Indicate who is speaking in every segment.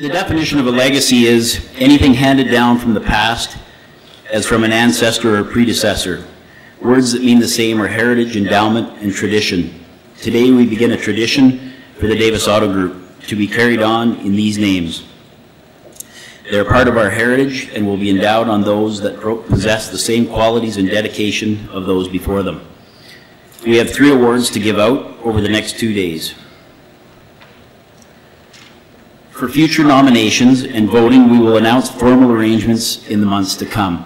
Speaker 1: The definition of a legacy is anything handed down from the past as from an ancestor or predecessor. Words that mean the same are heritage, endowment, and tradition. Today we begin a tradition for the Davis Auto Group to be carried on in these names. They are part of our heritage and will be endowed on those that possess the same qualities and dedication of those before them. We have 3 awards to give out over the next 2 days. For future nominations and voting, we will announce formal arrangements in the months to come.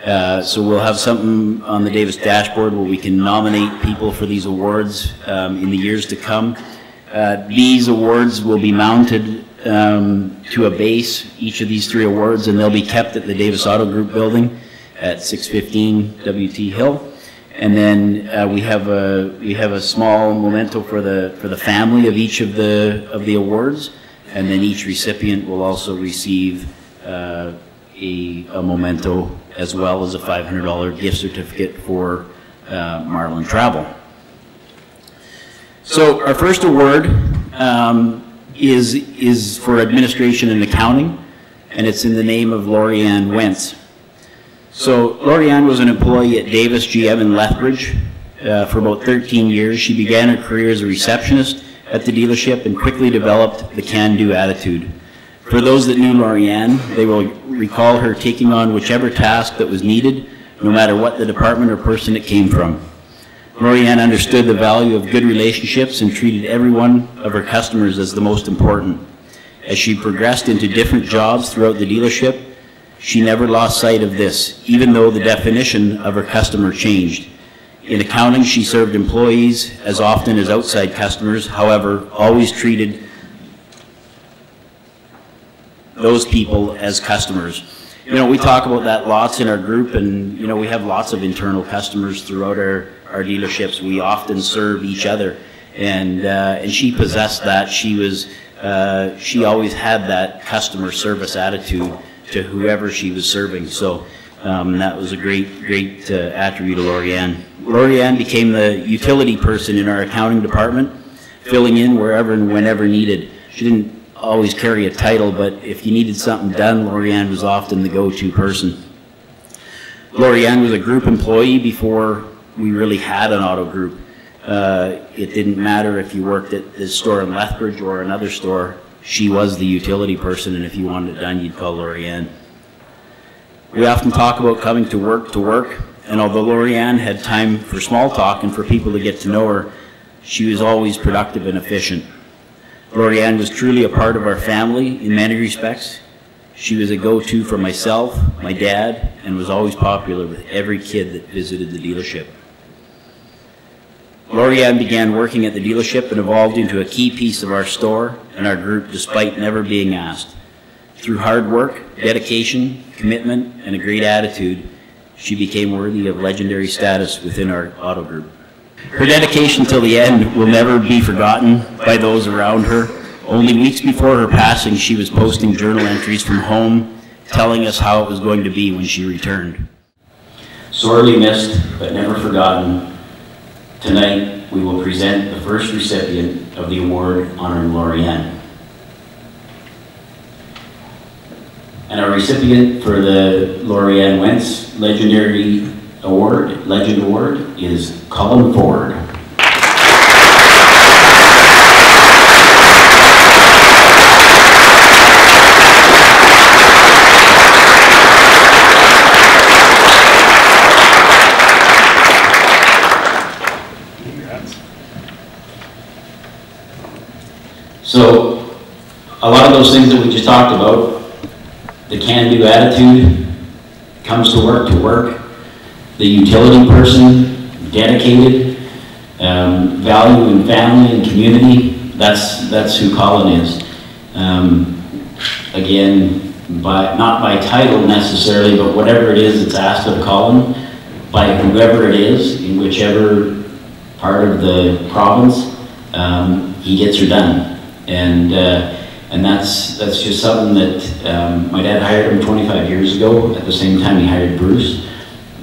Speaker 1: So we'll have something on the Davis dashboard where we can nominate people for these awards in the years to come. These awards will be mounted to a base, each of these 3 awards, and they'll be kept at the Davis Auto Group building at 615 WT Hill. And then we have a small memento for the family of each of the awards, and then each recipient will also receive a memento as well as a $500 gift certificate for Marlin Travel. So our first award is for administration and accounting, and it's in the name of Lori-Ann Wentz. So Lori-Ann was an employee at Davis GM in Lethbridge for about 13 years. She began her career as a receptionist at the dealership and quickly developed the can-do attitude. For those that knew Lori-Ann, they will recall her taking on whichever task that was needed, no matter what the department or person it came from. Lori-Ann understood the value of good relationships and treated every one of her customers as the most important. As she progressed into different jobs throughout the dealership, she never lost sight of this, even though the definition of her customer changed. In accounting, she served employees as often as outside customers, however, always treated those people as customers. You know, we talk about that lots in our group, and you know, we have lots of internal customers throughout our dealerships. We often serve each other, and she possessed that. She always had that customer service attitude to whoever she was serving. So that was a great attribute of Lori-Ann. Lori-Ann became the utility person in our accounting department, filling in wherever and whenever needed. She didn't always carry a title, but if you needed something done, Lori-Ann was often the go-to person. Lori-Ann was a group employee before we really had an auto group. It didn't matter if you worked at this store in Lethbridge or another store, she was the utility person, and if you wanted it done, you'd call Lori-Ann. We often talk about coming to work, and although Lori-Ann had time for small talk and for people to get to know her, she was always productive and efficient. Lori-Ann was truly a part of our family in many respects. She was a go-to for myself, my dad, and was always popular with every kid that visited the dealership. Lori-Ann began working at the dealership and evolved into a key piece of our store and our group despite never being asked. Through hard work, dedication, commitment, and a great attitude, she became worthy of legendary status within our auto group. Her dedication till the end will never be forgotten by those around her. Only weeks before her passing, she was posting journal entries from home, telling us how it was going to be when she returned. Sorely missed, but never forgotten, tonight we will present the first recipient of the award honoring Lori-Ann. And our recipient for the Lori-Ann Wentz Legend Award is Colin Ford. So, a lot of those things that we just talked about, the can-do attitude, comes to work, the utility person, dedicated, value in family and community, that's who Colin is. Again, not by title necessarily, but whatever it is that's asked of Colin, by whoever it is, in whichever part of the province, he gets her done. And that's just something that my dad hired him 25 years ago. At the same time, he hired Bruce,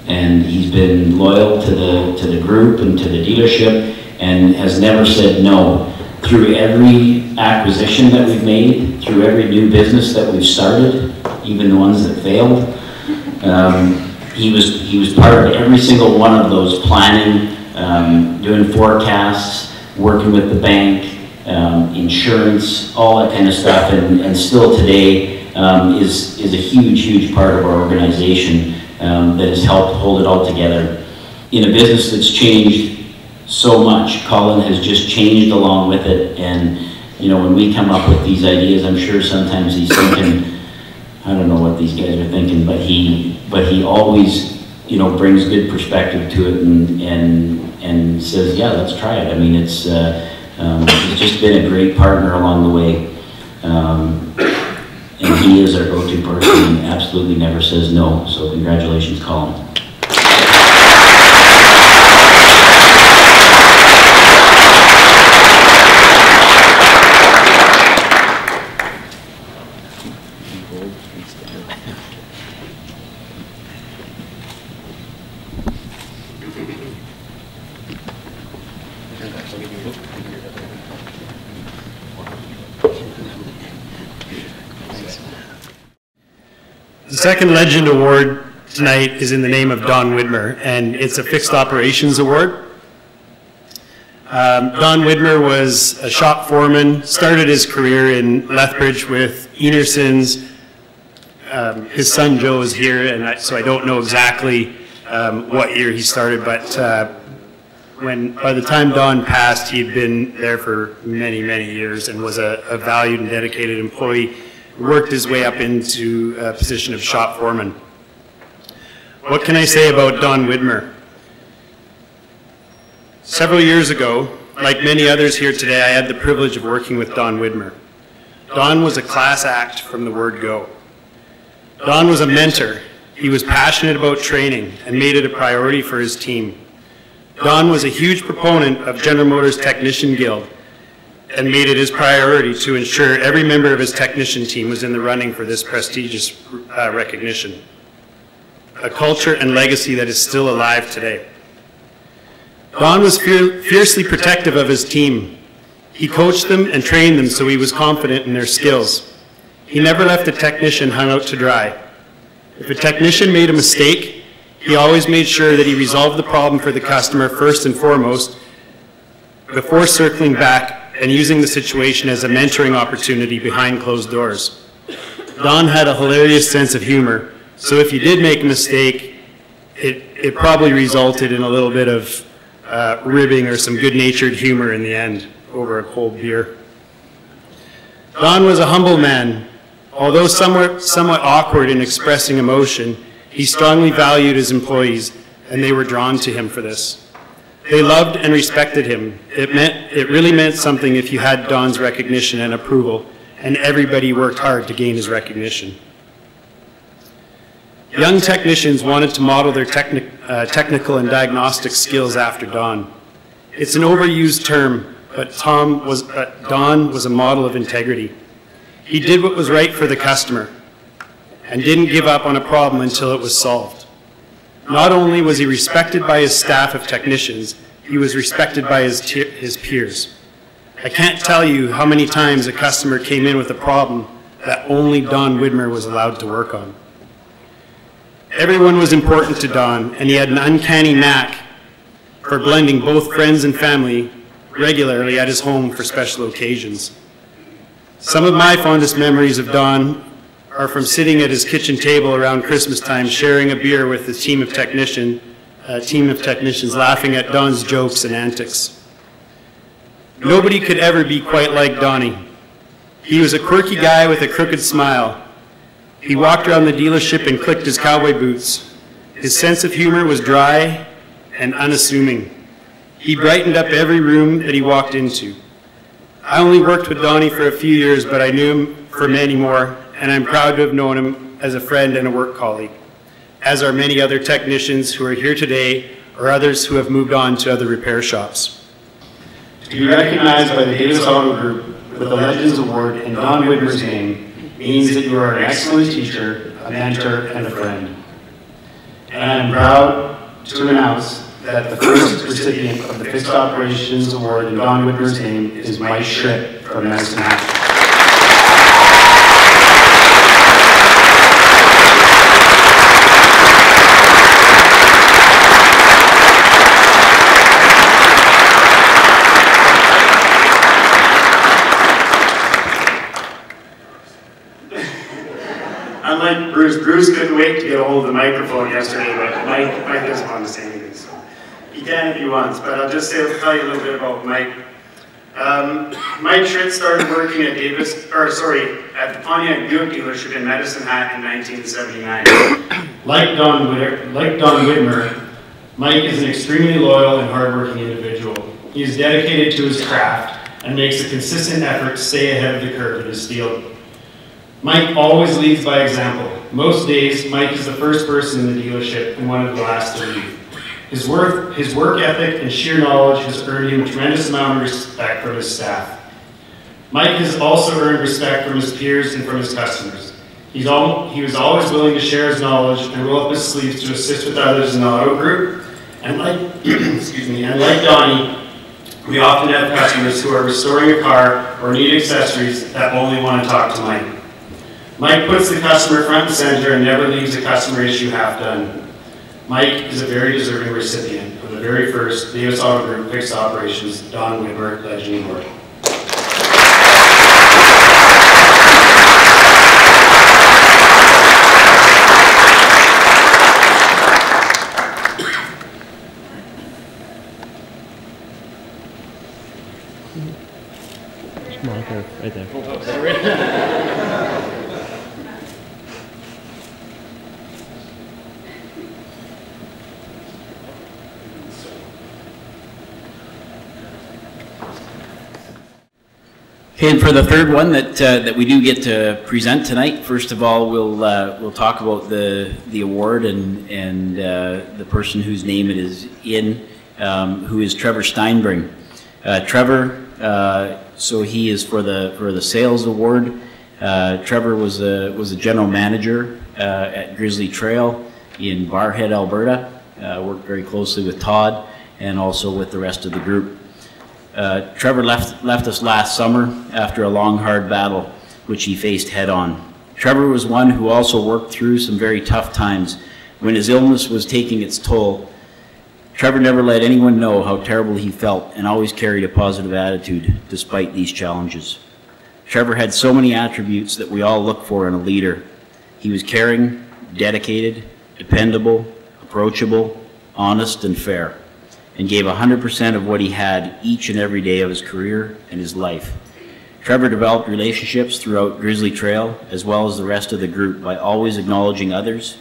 Speaker 1: and he's been loyal to the group and to the dealership, and has never said no. through every acquisition that we've made, through every new business that we've started, even the ones that failed. He was part of every single one of those, planning, doing forecasts, working with the bank, insurance, all that kind of stuff, and still today is a huge part of our organization that has helped hold it all together. In a business that's changed so much, Colin has just changed along with it, and you know, when we come up with these ideas, I'm sure sometimes he's thinking, I don't know what these guys are thinking, but he always, you know, brings good perspective to it and says, yeah, let's try it. I mean, it's just been a great partner along the way. And he is our go-to person and absolutely never says no. So congratulations, Colin.
Speaker 2: The second Legend Award tonight is in the name of Don Widmer, and it's a fixed operations award. Don Widmer was a shop foreman, started his career in Lethbridge with Enerson's. His son Joe is here, and so I don't know exactly what year he started, but by the time Don passed, he'd been there for many years and was a valued and dedicated employee. Worked his way up into a position of shop foreman. What can I say about Don Widmer? Several years ago, like many others here today, I had the privilege of working with Don Widmer. Don was a class act from the word go. Don was a mentor. He was passionate about training and made it a priority for his team. Don was a huge proponent of General Motors Technician Guild and made it his priority to ensure every member of his technician team was in the running for this prestigious recognition. A culture and legacy that is still alive today. Don was fiercely protective of his team. He coached them and trained them so he was confident in their skills. He never left a technician hung out to dry. If a technician made a mistake, he always made sure that he resolved the problem for the customer first and foremost before circling back and using the situation as a mentoring opportunity behind closed doors. Don had a hilarious sense of humor, so if you did make a mistake, it probably resulted in a little bit of ribbing or some good-natured humor in the end over a cold beer. Don was a humble man. Although somewhat awkward in expressing emotion, he strongly valued his employees, and they were drawn to him for this. They loved and respected him. It really meant something if you had Don's recognition and approval, and everybody worked hard to gain his recognition. Young technicians wanted to model their technical and diagnostic skills after Don. It's an overused term, but Don was a model of integrity. He did what was right for the customer and didn't give up on a problem until it was solved. Not only was he respected by his staff of technicians, he was respected by his peers. I can't tell you how many times a customer came in with a problem that only Don Widmer was allowed to work on. Everyone was important to Don, and he had an uncanny knack for blending both friends and family regularly at his home for special occasions. Some of my fondest memories of Don are from sitting at his kitchen table around Christmas time, sharing a beer with his team of technicians, laughing at Don's jokes and antics. Nobody could ever be quite like Donnie. He was a quirky guy with a crooked smile. He walked around the dealership and clicked his cowboy boots. His sense of humor was dry and unassuming. He brightened up every room that he walked into. I only worked with Donnie for a few years, but I knew him for many more, and I'm proud to have known him as a friend and a work colleague, as are many other technicians who are here today or others who have moved on to other repair shops. To be recognized by the Davis Auto Group with the Legends Award in Don Widmer's name means that you are an excellent teacher, a mentor, and a friend. And I am proud to announce that the first recipient of the Fixed Operations Award in Don Whitmer's name is Mike Schritt from Medicine Hat. Unlike Bruce couldn't wait to get a hold of the microphone yesterday, but Mike doesn't want to say anything, so he can if he wants. But I'll just tell you a little bit about Mike. Mike Schritt started working at the Pontiac Buick dealership in Medicine Hat in 1979. Like Don Whitmer, Mike is an extremely loyal and hardworking individual. He is dedicated to his craft and makes a consistent effort to stay ahead of the curve in his field. Mike always leads by example. Most days, Mike is the first person in the dealership and one of the last to leave. His work ethic and sheer knowledge has earned him a tremendous amount of respect from his staff. Mike has also earned respect from his peers and from his customers. He was always willing to share his knowledge and roll up his sleeves to assist with others in the auto group. And like, like Donnie, we often have customers who are restoring a car or need accessories that only want to talk to Mike. Mike puts the customer front and center and never leaves a customer issue half done. Mike is a very deserving recipient of the very first Davis Auto Group Fixed Operations Don Whitmer Legend Award.
Speaker 3: Monica, right there.
Speaker 1: Okay, and for the third one that we do get to present tonight, first of all, we'll talk about the award and the person whose name it is in, who is Trevor Steinbring. Trevor, so he is for the sales award. Trevor was a general manager at Grizzly Trail in Barhead, Alberta. Worked very closely with Todd and also with the rest of the group. Trevor left us last summer after a long, hard battle, which he faced head-on. Trevor was one who also worked through some very tough times. When his illness was taking its toll, Trevor never let anyone know how terrible he felt and always carried a positive attitude despite these challenges. Trevor had so many attributes that we all look for in a leader. He was caring, dedicated, dependable, approachable, honest, and fair, and gave 100% of what he had each and every day of his career and his life. Trevor developed relationships throughout Grizzly Trail as well as the rest of the group by always acknowledging others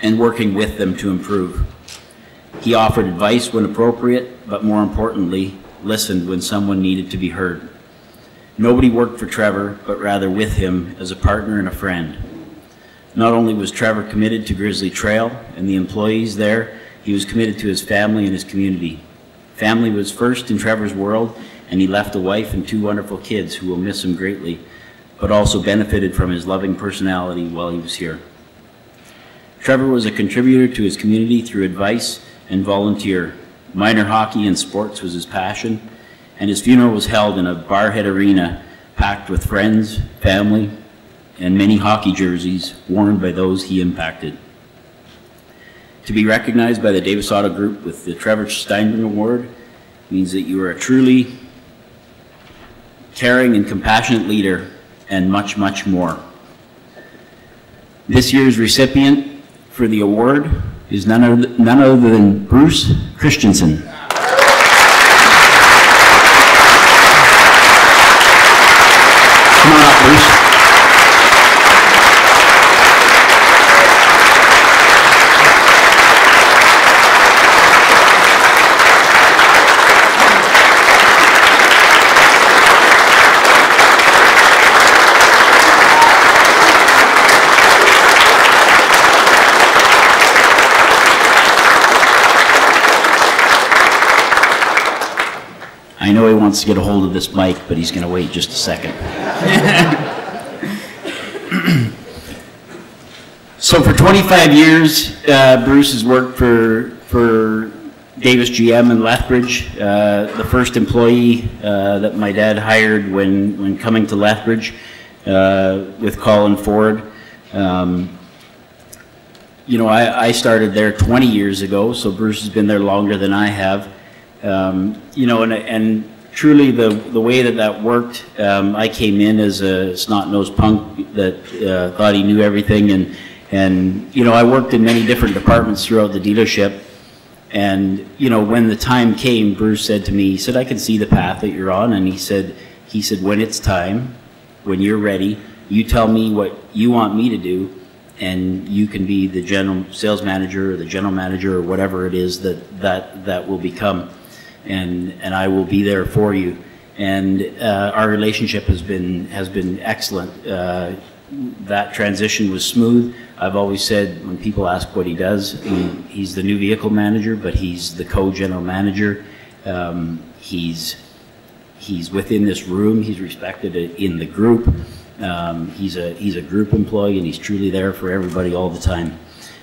Speaker 1: and working with them to improve. He offered advice when appropriate, but more importantly, listened when someone needed to be heard. Nobody worked for Trevor, but rather with him as a partner and a friend. Not only was Trevor committed to Grizzly Trail and the employees there, he was committed to his family and his community. Family was first in Trevor's world, and he left a wife and 2 wonderful kids who will miss him greatly, but also benefited from his loving personality while he was here. Trevor was a contributor to his community through advice and volunteer. Minor hockey and sports was his passion, and his funeral was held in a Barhead arena packed with friends, family, and many hockey jerseys worn by those he impacted. To be recognized by the Davis Auto Group with the Trevor Steinbring Award means that you are a truly caring and compassionate leader and much, much more. This year's recipient for the award is none other than Bruce Christensen. Come on up, Bruce. I know he wants to get a hold of this mic, but he's going to wait just a second. So for 25 years, Bruce has worked for for Davis GM in Lethbridge, the first employee that my dad hired when coming to Lethbridge with Colin Ford. You know, I started there 20 years ago, so Bruce has been there longer than I have. You know, and truly the way that worked, I came in as a snot-nosed punk that thought he knew everything, and you know, I worked in many different departments throughout the dealership. And you know, when the time came, Bruce said to me, he said, "I can see the path that you're on," and he said, "When it's time, when you're ready, you tell me what you want me to do, and you can be the general sales manager or the general manager or whatever it is that will become, and I will be there for you." And our relationship has been excellent. That transition was smooth. I've always said, when people ask what he does, he's the new vehicle manager, but he's the co-general manager. He's within this room. He's respected in the group. He's a group employee, and he's truly there for everybody all the time.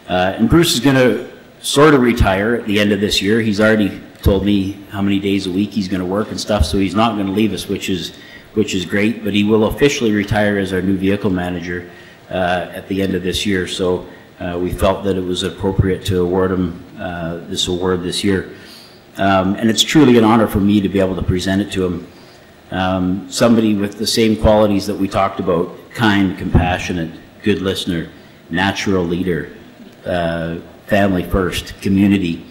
Speaker 1: And Bruce is going to sort of retire at the end of this year. He's already told me how many days a week he's going to work and stuff, so he's not going to leave us, which is great. But he will officially retire as our new vehicle manager at the end of this year. So we felt that it was appropriate to award him this award this year. And it's truly an honor for me to be able to present it to him. Somebody with the same qualities that we talked about: kind, compassionate, good listener, natural leader, family first, community,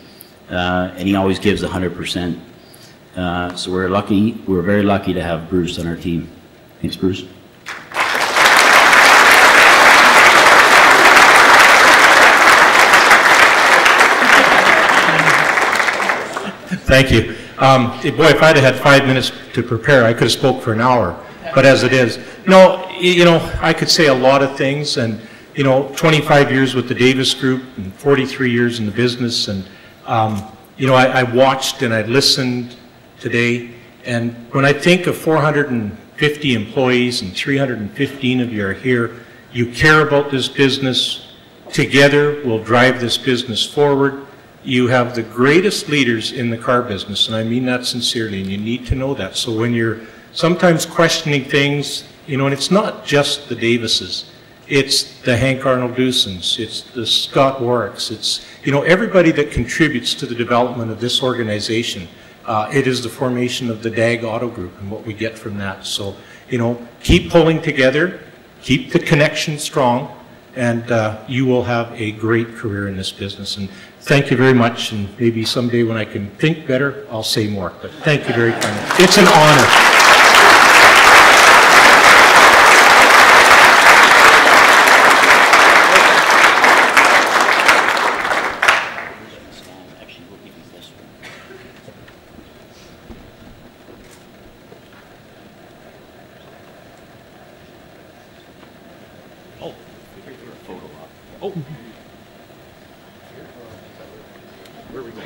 Speaker 1: and he always gives 100%. So we're very lucky to have Bruce on our team. Thanks, Bruce.
Speaker 4: Thank you. Boy, if I'd have had 5 minutes to prepare, I could have spoke for an hour. But as it is, no, you know, I could say a lot of things, and you know, 25 years with the Davis Group and 43 years in the business, and you know, I watched and I listened today, and when I think of 450 employees and 315 of you are here, you care about this business. Together, we'll drive this business forward. You have the greatest leaders in the car business, and I mean that sincerely, and you need to know that. So when you're sometimes questioning things, you know, and it's not just the Davises, it's the Hank Arnold Dusons, it's the Scott Warwicks, it's, you know, everybody that contributes to the development of this organization. It is the formation of the DAG Auto Group and what we get from that. So, you know, keep pulling together, keep the connection strong, and you will have a great career in this business. And thank you very much, and maybe someday when I can think better, I'll say more. But thank you very kindly. It's an honor.
Speaker 1: Oh. Where are we going?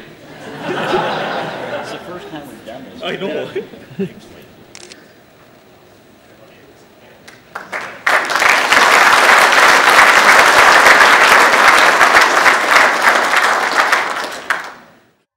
Speaker 1: It's the first time we've done this.
Speaker 4: I know.